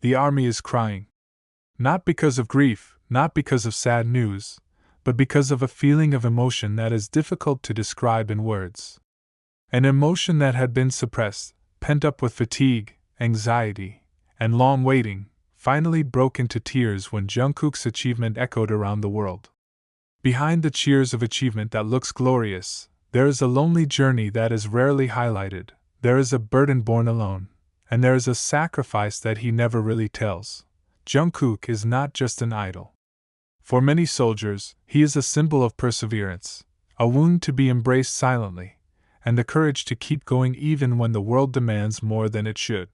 The army is crying. Not because of grief, not because of sad news, but because of a feeling of emotion that is difficult to describe in words. An emotion that had been suppressed, pent up with fatigue, anxiety, and long waiting, finally broke into tears when Jungkook's achievement echoed around the world. Behind the cheers of achievement that looks glorious, there is a lonely journey that is rarely highlighted, there is a burden borne alone, and there is a sacrifice that he never really tells. Jungkook is not just an idol. For many soldiers, he is a symbol of perseverance, a wound to be embraced silently, and the courage to keep going even when the world demands more than it should.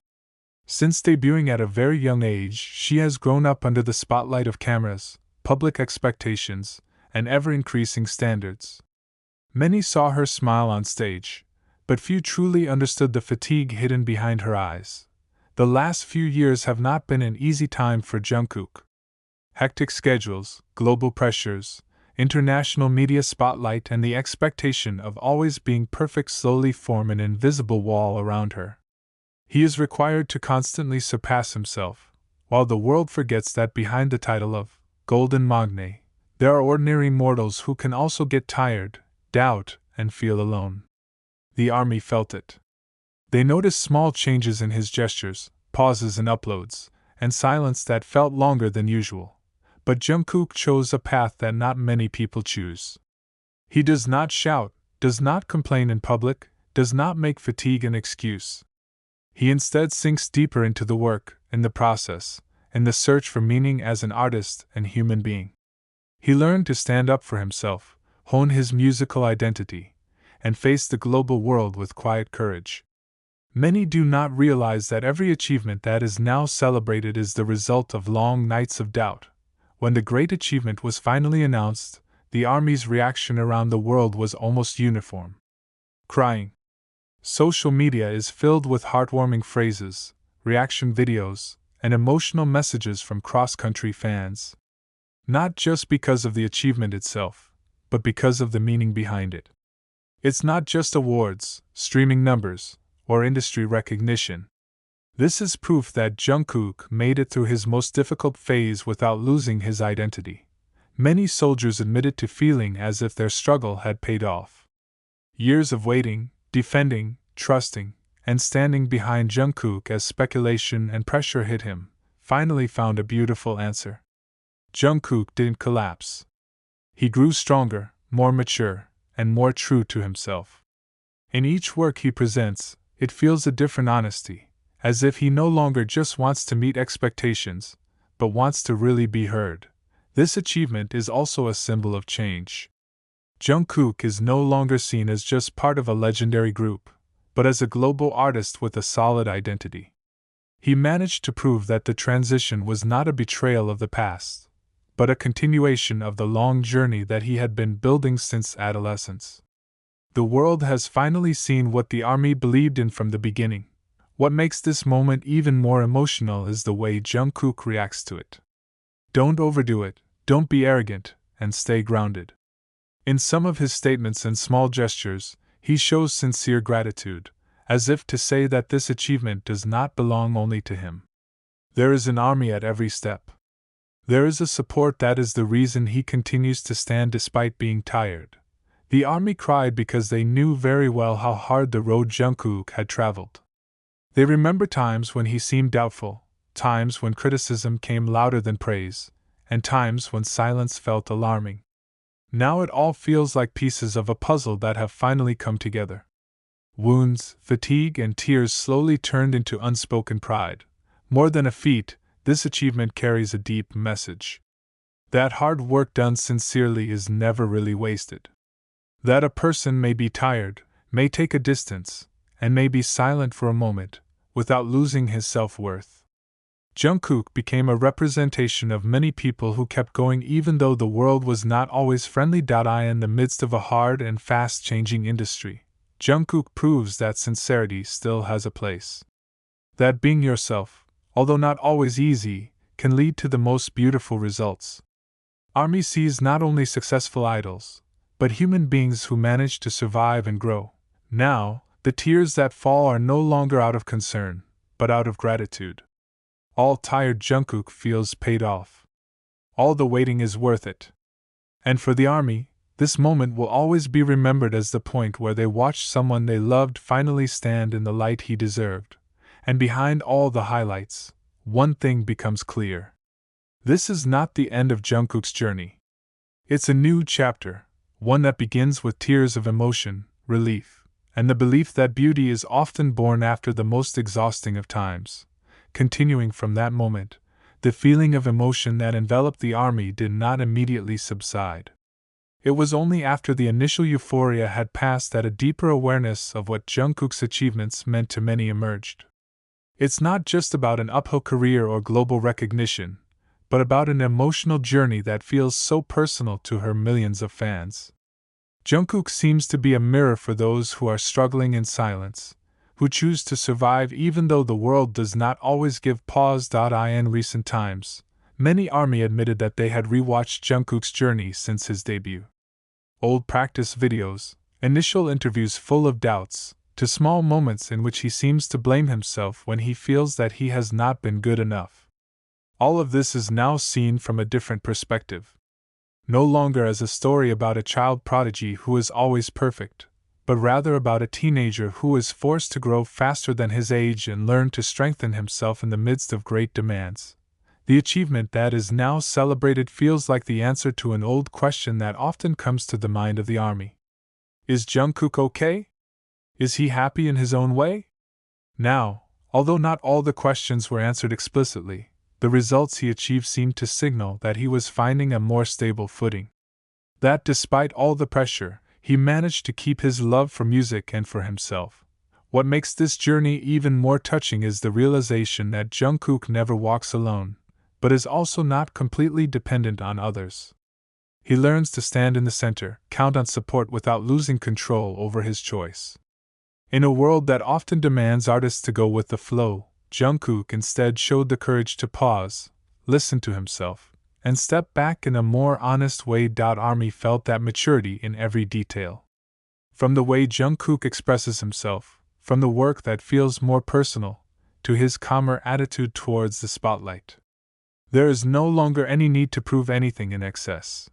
Since debuting at a very young age, she has grown up under the spotlight of cameras, public expectations, and ever-increasing standards. Many saw her smile on stage, but few truly understood the fatigue hidden behind her eyes. The last few years have not been an easy time for Jungkook. Hectic schedules, global pressures, international media spotlight, and the expectation of always being perfect slowly form an invisible wall around her. He is required to constantly surpass himself, while the world forgets that behind the title of Golden Magne, there are ordinary mortals who can also get tired, doubt, and feel alone. The army felt it. They noticed small changes in his gestures, pauses in uploads, and silence that felt longer than usual. But Jungkook chose a path that not many people choose. He does not shout, does not complain in public, does not make fatigue an excuse. He instead sinks deeper into the work, in the process, in the search for meaning as an artist and human being. He learned to stand up for himself, hone his musical identity, and face the global world with quiet courage. Many do not realize that every achievement that is now celebrated is the result of long nights of doubt. When the great achievement was finally announced, the army's reaction around the world was almost uniform. Crying. Social media is filled with heartwarming phrases, reaction videos, and emotional messages from cross-country fans. Not just because of the achievement itself, but because of the meaning behind it. It's not just awards, streaming numbers, or industry recognition. This is proof that Jungkook made it through his most difficult phase without losing his identity. Many soldiers admitted to feeling as if their struggle had paid off. Years of waiting, defending, trusting, and standing behind Jungkook as speculation and pressure hit him, finally found a beautiful answer. Jungkook didn't collapse. He grew stronger, more mature, and more true to himself. In each work he presents, it feels a different honesty, as if he no longer just wants to meet expectations, but wants to really be heard. This achievement is also a symbol of change. Jungkook is no longer seen as just part of a legendary group, but as a global artist with a solid identity. He managed to prove that the transition was not a betrayal of the past, but a continuation of the long journey that he had been building since adolescence. The world has finally seen what the army believed in from the beginning. What makes this moment even more emotional is the way Jungkook reacts to it. Don't overdo it, don't be arrogant, and stay grounded. In some of his statements and small gestures, he shows sincere gratitude, as if to say that this achievement does not belong only to him. There is an army at every step. There is a support that is the reason he continues to stand despite being tired. The army cried because they knew very well how hard the road Jungkook had traveled. They remember times when he seemed doubtful, times when criticism came louder than praise, and times when silence felt alarming. Now it all feels like pieces of a puzzle that have finally come together. Wounds, fatigue, and tears slowly turned into unspoken pride. More than a feat, this achievement carries a deep message. That hard work done sincerely is never really wasted. That a person may be tired, may take a distance, and may be silent for a moment, without losing his self-worth. Jungkook became a representation of many people who kept going even though the world was not always friendly. In the midst of a hard and fast-changing industry, Jungkook proves that sincerity still has a place. That being yourself, although not always easy, can lead to the most beautiful results. Army sees not only successful idols, but human beings who manage to survive and grow. Now, the tears that fall are no longer out of concern, but out of gratitude. All tired Jungkook feels paid off. All the waiting is worth it. And for the army, this moment will always be remembered as the point where they watched someone they loved finally stand in the light he deserved. And behind all the highlights, one thing becomes clear. This is not the end of Jungkook's journey. It's a new chapter, one that begins with tears of emotion, relief, and the belief that beauty is often born after the most exhausting of times. Continuing from that moment, the feeling of emotion that enveloped the army did not immediately subside. It was only after the initial euphoria had passed that a deeper awareness of what Jungkook's achievements meant to many emerged. It's not just about an uphill career or global recognition, but about an emotional journey that feels so personal to her millions of fans. Jungkook seems to be a mirror for those who are struggling in silence, who choose to survive even though the world does not always give pause. In recent times, many ARMY admitted that they had rewatched Jungkook's journey since his debut. Old practice videos, initial interviews full of doubts, to small moments in which he seems to blame himself when he feels that he has not been good enough. All of this is now seen from a different perspective. No longer as a story about a child prodigy who is always perfect, but rather about a teenager who is forced to grow faster than his age and learn to strengthen himself in the midst of great demands. The achievement that is now celebrated feels like the answer to an old question that often comes to the mind of the army. Is Jungkook okay? Is he happy in his own way? Now, although not all the questions were answered explicitly, the results he achieved seemed to signal that he was finding a more stable footing. That despite all the pressure, he managed to keep his love for music and for himself. What makes this journey even more touching is the realization that Jungkook never walks alone, but is also not completely dependent on others. He learns to stand in the center, count on support without losing control over his choice. In a world that often demands artists to go with the flow, Jungkook instead showed the courage to pause, listen to himself, and step back in a more honest way. ARMY felt that maturity in every detail. From the way Jungkook expresses himself, from the work that feels more personal, to his calmer attitude towards the spotlight. There is no longer any need to prove anything in excess.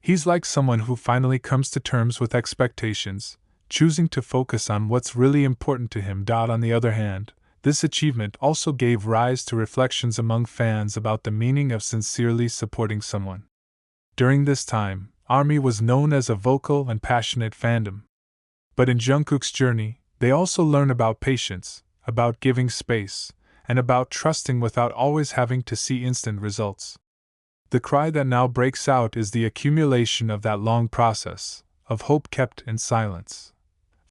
He's like someone who finally comes to terms with expectations, choosing to focus on what's really important to him. On the other hand, this achievement also gave rise to reflections among fans about the meaning of sincerely supporting someone. During this time, ARMY was known as a vocal and passionate fandom. But in Jungkook's journey, they also learn about patience, about giving space, and about trusting without always having to see instant results. The cry that now breaks out is the accumulation of that long process, of hope kept in silence.